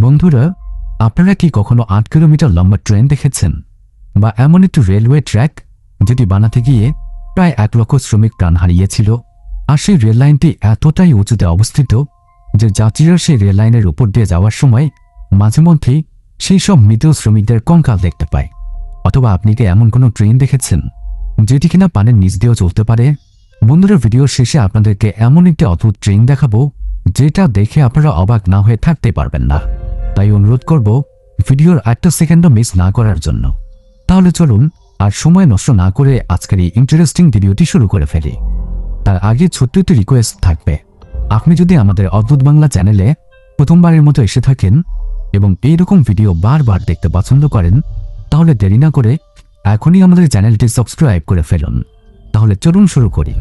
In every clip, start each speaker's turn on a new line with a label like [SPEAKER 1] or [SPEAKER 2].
[SPEAKER 1] বন্ধুরা, আপনারা কি কখনো ৮ কিলোমিটার লম্বা ট্রেন দেখেছেন? বা এমন একটি রেলওয়ে ট্র্যাক যেটি বানাতে গিয়ে প্রায় ১ লক্ষ শ্রমিক প্রাণ হারিয়েছিল? আর সেই রেল লাইনটি এতটাই উঁচুতে অবস্থিত যে যাত্রীরা সেই রেল লাইনের উপর দিয়ে যাওয়ার সময় মাঝে মধ্যেই সেই সব মৃত শ্রমিকদের কঙ্কাল দেখতে পায়। অথবা আপনি কি এমন কোনো ট্রেন দেখেছেন যেটি কিনা পানির নিচ দিয়েও চলতে পারে? বন্ধুরা, ভিডিওর শেষে আপনাদেরকে এমন একটি অদ্ভুত ট্রেন দেখাবো যেটা দেখে আপনারা অবাক না হয়ে থাকতে পারবেন না। তাই অনুরোধ করব ভিডিওর একটা সেকেন্ডও মিস না করার জন্য। তাহলে চলুন আর সময় নষ্ট না করে আজকের এই ইন্টারেস্টিং ভিডিওটি শুরু করে ফেলি। তার আগে ছোট্ট একটি রিকোয়েস্ট থাকবে, আপনি যদি আমাদের অদ্ভুত বাংলা চ্যানেলে প্রথমবারের মতো এসে থাকেন এবং এইরকম ভিডিও বারবার দেখতে পছন্দ করেন, তাহলে দেরি না করে এখনই আমাদের চ্যানেলটি সাবস্ক্রাইব করে ফেলুন। তাহলে চলুন শুরু করি।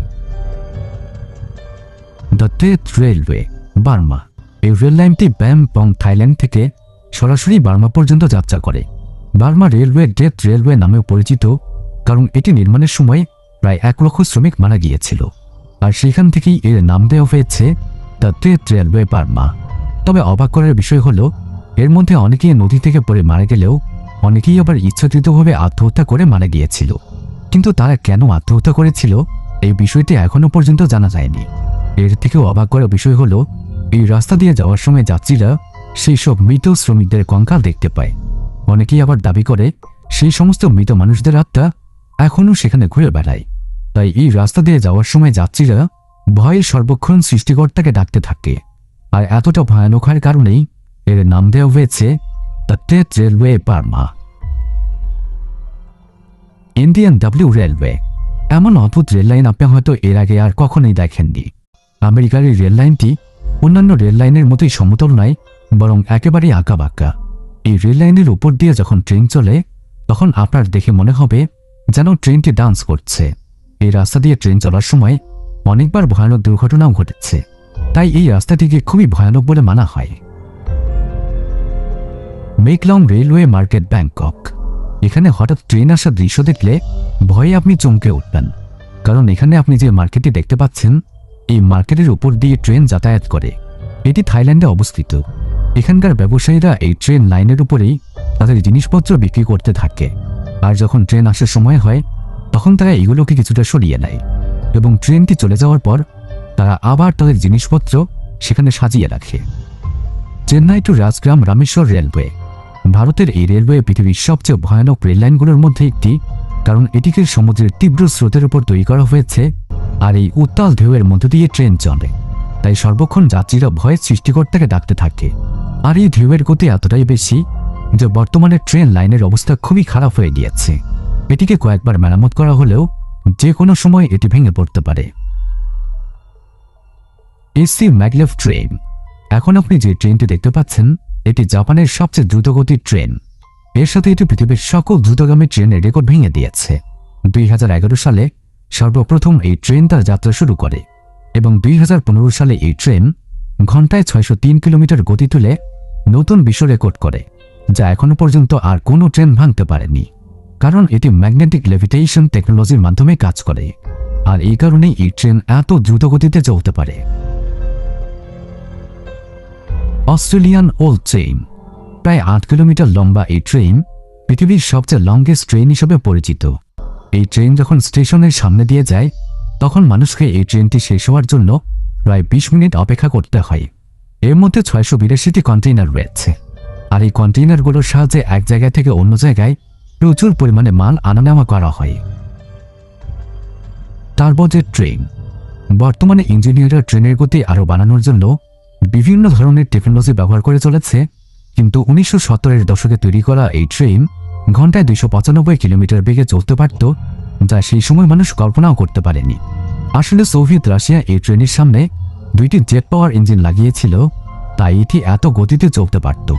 [SPEAKER 1] The টেথ railway, Burma. এই রেল লাইনটি ব্যাংকং, থাইল্যান্ড থেকে সরাসরি বার্মা পর্যন্ত যাত্রা করে। বার্মা রেলওয়ে ডেথ রেলওয়ে নামেও পরিচিত, কারণ এটি নির্মাণের সময় প্রায় ১ লক্ষ শ্রমিক মারা গিয়েছিল, আর সেখান থেকেই এর নাম দেওয়া হয়েছে দ্য টেথ রেলওয়ে বার্মা। তবে অবাক করার বিষয় হল, এর মধ্যে অনেকেই নদী থেকে পড়ে মারা গেলেও অনেকেই আবার ইচ্ছাকৃতভাবে আত্মহত্যা করে মারা গিয়েছিল। কিন্তু তারা কেন আত্মহত্যা করেছিল এই বিষয়টি এখনও পর্যন্ত জানা যায়নি। এর থেকেও অবাক করার বিষয় হল, এই রাস্তা দিয়ে যাওয়ার সময় যাত্রীরা সেই সব মৃত শ্রমিকদের কঙ্কাল দেখতে পায়। অনেকেই আবার দাবি করে সেই সমস্ত মৃত মানুষদের আত্মা এখনও সেখানে ঘুরে বেড়ায়। তাই এই রাস্তা দিয়ে যাওয়ার সময় যাত্রীরা ভয়ে সর্বক্ষণ সৃষ্টিকর্তাকে ডাকতে থাকে। আর এতটা ভয়ানক হওয়ার কারণেই এর নাম দেওয়া হয়েছে the টেথ railway Burma. Indian W railway, এমন অদ্ভুত রেললাইন আপনি হয়তো এর আগে আর কখনোই দেখেননি। আমেরিকার এই রেল লাইনটি অন্যান্য রেল লাইনের মতোই সমতল নয়, বরং একেবারেই আঁকাবাঁকা। এই রেল লাইনের উপর দিয়ে যখন ট্রেন চলে তখন আপনার দেখে মনে হবে যেন ট্রেনটি ডান্স করছে। এই রাস্তা দিয়ে ট্রেন চলার সময় অনেকবার ভয়ানক দুর্ঘটনাও ঘটেছে, তাই এই রাস্তাটিকে খুবই ভয়ানক বলে মানা হয়। মেকলং রেলওয়ে মার্কেট, ব্যাংকক। এখানে হঠাৎ ট্রেন আসার দৃশ্য দেখলে ভয়ে আপনি চমকে উঠবেন, কারণ এখানে আপনি যে মার্কেটটি দেখতে পাচ্ছেন, এই মার্কেটের উপর দিয়ে ট্রেন যাতায়াত করে। এটি থাইল্যান্ডে অবস্থিত। এখানকার ব্যবসায়ীরা এই ট্রেন লাইনের উপরেই তাদের জিনিসপত্র বিক্রি করতে থাকে, আর যখন ট্রেন আসার সময় হয় তখন তারা এগুলোকে কিছুটা সরিয়ে নেয় এবং ট্রেনটি চলে যাওয়ার পর তারা আবার তাদের জিনিসপত্র সেখানে সাজিয়ে রাখে। চেন্নাই টু রাজগ্রাম রামেশ্বর রেলওয়ে, ভারতের এই রেলওয়ে পৃথিবীর সবচেয়ে ভয়ানক রেললাইনগুলোর মধ্যে একটি, কারণ এটিকে সমুদ্রের তীব্র স্রোতের উপর তৈরি করা হয়েছে আর এই উত্তাল ঢেউয়ের মধ্য দিয়ে ট্রেন চলে। তাই সর্বক্ষণ যাত্রীরা ভয়ে সৃষ্টিকর্তাকে ডাকতে থাকে। আর এই ঢেউয়ের গতি এতটাই বেশি যে বর্তমানে ট্রেন লাইনের অবস্থা খুবই খারাপ হয়ে গিয়েছে। এটিকে কয়েকবার মেরামত করা হলেও যে কোনো সময় এটি ভেঙে পড়তে পারে। এসি ম্যাগলেভ ট্রেন, এখন আপনি যে ট্রেনটি দেখতে পাচ্ছেন এটি জাপানের সবচেয়ে দ্রুতগতির ট্রেন। এর সাথে এটি পৃথিবীর সকল দ্রুতগামী ট্রেনের রেকর্ড ভেঙে দিয়েছে। ২০১১ সালে সর্বপ্রথম এই ট্রেন তার যাত্রা শুরু করে এবং ২০১৫ সালে এই ট্রেন ঘন্টায় ৬০৩ কিলোমিটার গতি তুলে নতুন বিশ্ব রেকর্ড করে, যা এখনো পর্যন্ত আর কোনো ট্রেন ভাঙতে পারেনি, কারণ এটি ম্যাগনেটিক লেভিটেশন টেকনোলজির মাধ্যমে কাজ করে। আর এই কারণেই এই ট্রেন এত দ্রুত গতিতে চলতে পারে। অস্ট্রেলিয়ান ওল্ড ট্রেন, প্রায় ৮ কিলোমিটার লম্বা এই ট্রেন পৃথিবীর সবচেয়ে লংগেস্ট ট্রেন হিসেবে পরিচিত। এই ট্রেন যখন স্টেশনের সামনে দিয়ে যায় তখন মানুষকে এই ট্রেনটি শেষ হওয়ার জন্য প্রায় ২০ মিনিট অপেক্ষা করতে হয়। এর মধ্যে ৬৮২টি কন্টেইনার রয়েছে, আর এই কন্টেইনারগুলোর সাহায্যে এক জায়গা থেকে অন্য জায়গায় প্রচুর পরিমাণে মাল আনা নেওয়া করা হয়। টার্বোজেট ট্রেন, বর্তমানে ইঞ্জিনিয়াররা ট্রেনের গতি আরও বাড়ানোর জন্য বিভিন্ন ধরনের টেকনোলজি ব্যবহার করে চলেছে, কিন্তু ১৯৭০-এর দশকে তৈরি করা এই ট্রেন ঘন্টায় ২৯৫ কিলোমিটার বেগে চলতে পারত, যা সেই সময় মানুষ কল্পনাও করতে পারেনি। আসলে সোভিয়েত রাশিয়া এই ট্রেনের সামনে ২টি জেট পাওয়ার ইঞ্জিন লাগিয়েছিল, তাই এটি এত গতিতে চলতে পারত।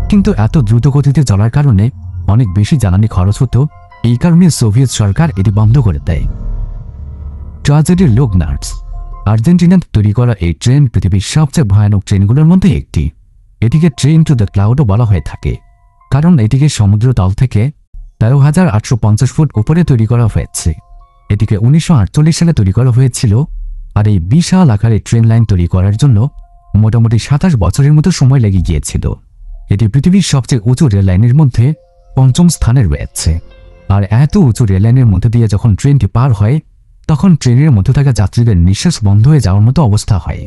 [SPEAKER 1] কিন্তু এত দ্রুত গতিতে চলার কারণে অনেক বেশি জ্বালানি খরচ হতো, এই কারণে সোভিয়েত সরকার এটি বন্ধ করে দেয়। ট্র্যাজেডির লোগনার্স, আর্জেন্টিনাতে তৈরি করা এই ট্রেন পৃথিবীর সবচেয়ে ভয়ানক ট্রেনগুলোর মধ্যে একটি। এটিকে ট্রেন টু দ্য ক্লাউডও বলা হয়ে থাকে, কারণ এটিকে সমুদ্র তল থেকে ১৩,৮৫০ ফুট উপরে তৈরি করা হয়েছে। এটিকে ১৯৪৮ সালে তৈরি করা হয়েছিল, আর এই বিশাল আকারে ট্রেন লাইন তৈরি করার জন্য মোটামুটি ২৭ বছরের মতো সময় লেগে গিয়েছিল। এটি পৃথিবীর সবচেয়ে উঁচু রেল লাইনের মধ্যে ৫ম স্থানে রয়েছে। আর এত উঁচু রেল লাইনের মধ্যে দিয়ে যখন ট্রেনটি পার হয় তখন ট্রেনের মধ্যে থাকা যাত্রীদের নিঃশ্বাস বন্ধ হয়ে যাওয়ার মতো অবস্থা হয়।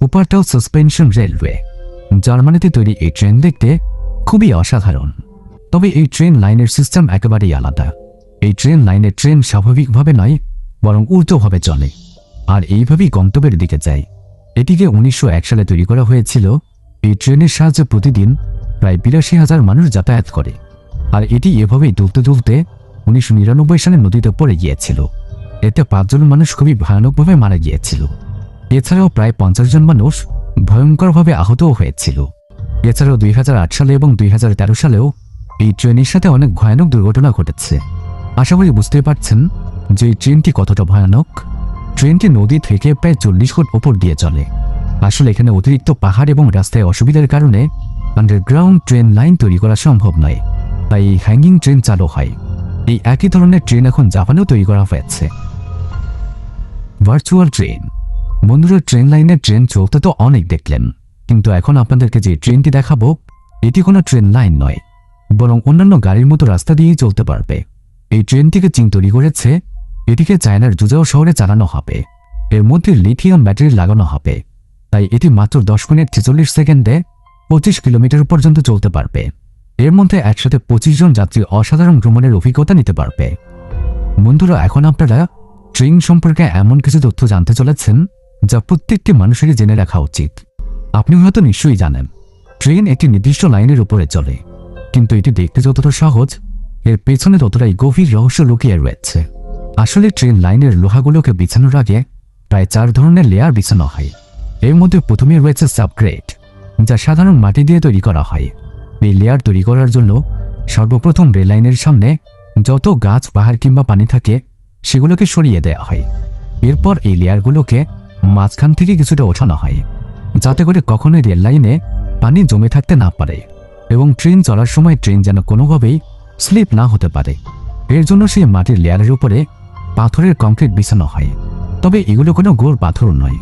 [SPEAKER 1] উপারটাও সাসপেনশন রেলওয়ে। জার্মানিতে তৈরি এই ট্রেন দেখতে খুবই অসাধারণ। তবে এই ট্রেন লাইনের সিস্টেম একেবারেই আলাদা। এই ট্রেন লাইনের ট্রেন স্বাভাবিকভাবে নয়, বরং উল্টোভাবে চলে আর এইভাবেই গন্তব্যের দিকে যায়। এটিকে ১৯০১ সালে তৈরি করা হয়েছিল। এই ট্রেনের সাহায্যে প্রতিদিন প্রায় ৮২,০০০ মানুষ যাতায়াত করে। আর এটি এভাবেই দুলতে দুলতে ১৯৯৯ সালে নদীতে পড়ে গিয়েছিল। এতে ৫ জন মানুষ খুবই ভয়ানকভাবে মারা গিয়েছিল। এছাড়াও প্রায় ৫০ জন মানুষ ভয়ঙ্করভাবে আহতও হয়েছিল। এছাড়াও ২০০৮ সালে এবং ২০১৩ সালেও এই ট্রেনের সাথে অনেক ভয়ানক দুর্ঘটনা ঘটেছে। আশা করি বুঝতে পারছেন যে এই ট্রেনটি কতটা ভয়ানক। ট্রেনটি নদী থেকে প্রায় ৪০ ফুট ওপর দিয়ে চলে। আসলে এখানে অতিরিক্ত পাহাড় এবং রাস্তায় অসুবিধার কারণে আন্ডারগ্রাউন্ড ট্রেন লাইন তৈরি করা সম্ভব নয়, তাই এই হ্যাঙ্গিং ট্রেন চালু হয়। এই একই ধরনের ট্রেন এখন জাপানেও তৈরি করা হয়েছে। Virtual train. বন্ধুরা, ট্রেন লাইনের ট্রেন চলতে তো অনেক দেখলেন, কিন্তু এখন আপনাদেরকে যে ট্রেনটি দেখাবো এটি কোনো ট্রেন লাইন নয়, বরং অন্যান্য গাড়ির মতো রাস্তা দিয়েই চলতে পারবে। এই ট্রেনটিকে চীন তৈরি করেছে। এটিকে চায়নার জুজাও শহরে চালানো হবে। এর মধ্যে লিথিয়াম ব্যাটারি লাগানো হবে, তাই এটি মাত্র ১০ মিনিট ৪৬ সেকেন্ডে ২৫ কিলোমিটার পর্যন্ত চলতে পারবে। এর মধ্যে একসাথে ২৫ জন যাত্রী অসাধারণ ভ্রমণের অভিজ্ঞতা নিতে পারবে। বন্ধুরা, এখন আপনারা ট্রেন সম্পর্কে এমন কিছু তথ্য জানতে চলেছেন যা প্রত্যেকটি মানুষেরই জেনে রাখা উচিত। আপনি হয়তো নিশ্চয়ই জানেন ট্রেন একটি নির্দিষ্ট লাইনের উপরে চলে, কিন্তু এটি দেখতে যতটা সহজ এর পেছনে ততটাই গভীর রহস্য লুকিয়ে রয়েছে। আসলে ট্রেন লাইনের লোহাগুলোকে বিছানোর আগে প্রায় ৪ ধরনের লেয়ার বিছানো হয়। এর মধ্যে প্রথমে রয়েছে সাবগ্রেড, যা সাধারণ মাটি দিয়ে তৈরি করা হয়। এই লেয়ার তৈরি করার জন্য সর্বপ্রথম রেল লাইনের সামনে যত গাছ, পাহাড় কিংবা পানি থাকে সেগুলোকে সরিয়ে দেওয়া হয়। এরপর এই লেয়ারগুলোকে মাঝখান থেকে কিছুটা ওঠানো হয়, যাতে করে কখনোই রেল লাইনে পানি জমে থাকতে না পারে এবং ট্রেন চলার সময় ট্রেন যেন কোনোভাবেই স্লিপ না হতে পারে। এর জন্য সেই মাটির লেয়ারের উপরে পাথরের কংক্রিট বিছানো হয়। তবে এগুলো কোনো গোল পাথর নয়,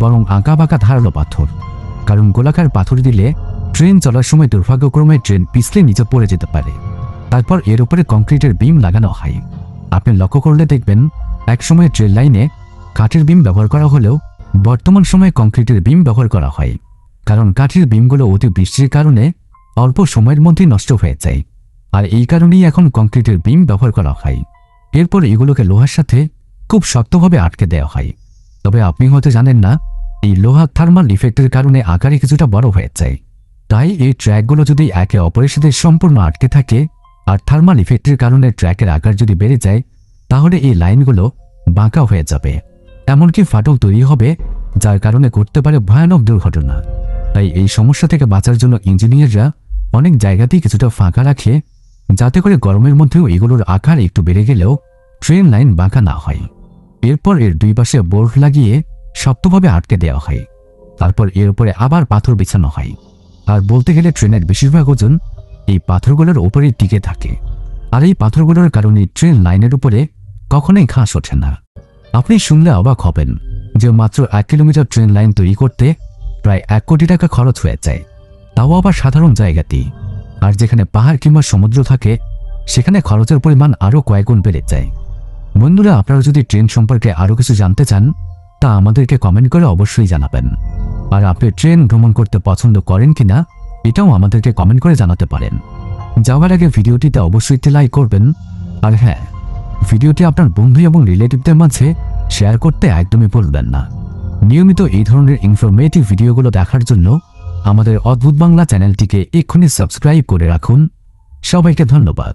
[SPEAKER 1] বরং আঁকা বাঁকা ধারালো পাথর। কারণ গোলাকার পাথর দিলে ট্রেন চলার সময় দুর্ভাগ্যক্রমে ট্রেন পিছলে নিচে পড়ে যেতে পারে। তারপর এর উপরে কংক্রিটের বিম লাগানো হয়। আপনি লক্ষ্য করলে দেখবেন একসময় ট্রেন লাইনে কাঠের বিম ব্যবহার করা হলেও বর্তমান সময়ে কংক্রিটের বিম ব্যবহার করা হয়, কারণ কাঠের বিমগুলো অতি বৃষ্টির কারণে অল্প সময়ের মধ্যেই নষ্ট হয়ে যায়। আর এই কারণেই এখন কংক্রিটের বিম ব্যবহার করা হয়। এরপর এগুলোকে লোহার সাথে খুব শক্তভাবে আটকে দেওয়া হয়। তবে আপনি হয়তো জানেন না, এই লোহা থার্মাল ইফেক্টের কারণে আকারে কিছুটা বড় হয়ে যায়। তাই এই ট্র্যাকগুলো যদি একে অপরের সাথে সম্পূর্ণ আটকে থাকে আর থার্মাল ইফেক্টের কারণে ট্র্যাকের আকার যদি বেড়ে যায়, তাহলে এই লাইনগুলো বাঁকা হয়ে যাবে, এমনকি ফাটল তৈরি হবে, যার কারণে ঘটতে পারে ভয়ানক দুর্ঘটনা। তাই এই সমস্যা থেকে বাঁচার জন্য ইঞ্জিনিয়াররা অনেক জায়গাতেই কিছুটা ফাঁকা রাখে, যাতে করে গরমের মধ্যেও এগুলোর আকার একটু বেড়ে গেলেও ট্রেন লাইন বাঁকা না হয়। এরপর এর দুই পাশে বোল্ট লাগিয়ে শক্তভাবে আটকে দেওয়া হয়। তারপর এর উপরে আবার পাথর বিছানো হয়। আর বলতে গেলে ট্রেনের বেশিরভাগ ওজন এই পাথরগুলোর উপরেই টিকে থাকে। আর এই পাথরগুলোর কারণে ট্রেন লাইনের উপরে কখনোই ঘাস ওঠে না। আপনি শুনলে অবাক হবেন যে মাত্র ১ কিলোমিটার ট্রেন লাইন তৈরি করতে প্রায় ১ কোটি টাকা খরচ হয়ে যায়, তাও আবার সাধারণ জায়গাতেই। আর যেখানে পাহাড় কিংবা সমুদ্র থাকে সেখানে খরচের পরিমাণ আরও কয়েকগুণ বেড়ে যায়। বন্ধুরা, আপনারা যদি ট্রেন সম্পর্কে আরও কিছু জানতে চান তা আমাদেরকে কমেন্ট করে অবশ্যই জানাবেন। আর আপনি ট্রেন ভ্রমণ করতে পছন্দ করেন কিনা এটাও আমাদেরকে কমেন্ট করে জানাতে পারেন। যাওয়ার আগে ভিডিওটিতে অবশ্যই একটি লাইক করবেন। আর হ্যাঁ, ভিডিওটি আপনার বন্ধু এবং রিলেটিভদের মাঝে শেয়ার করতে একদমই ভুলবেন না। নিয়মিত এই ধরনের ইনফরমেটিভ ভিডিওগুলো দেখার জন্য আমাদের অদ্ভুত বাংলা চ্যানেলটিকে এক্ষুনি সাবস্ক্রাইব করে রাখুন। সবাইকে ধন্যবাদ।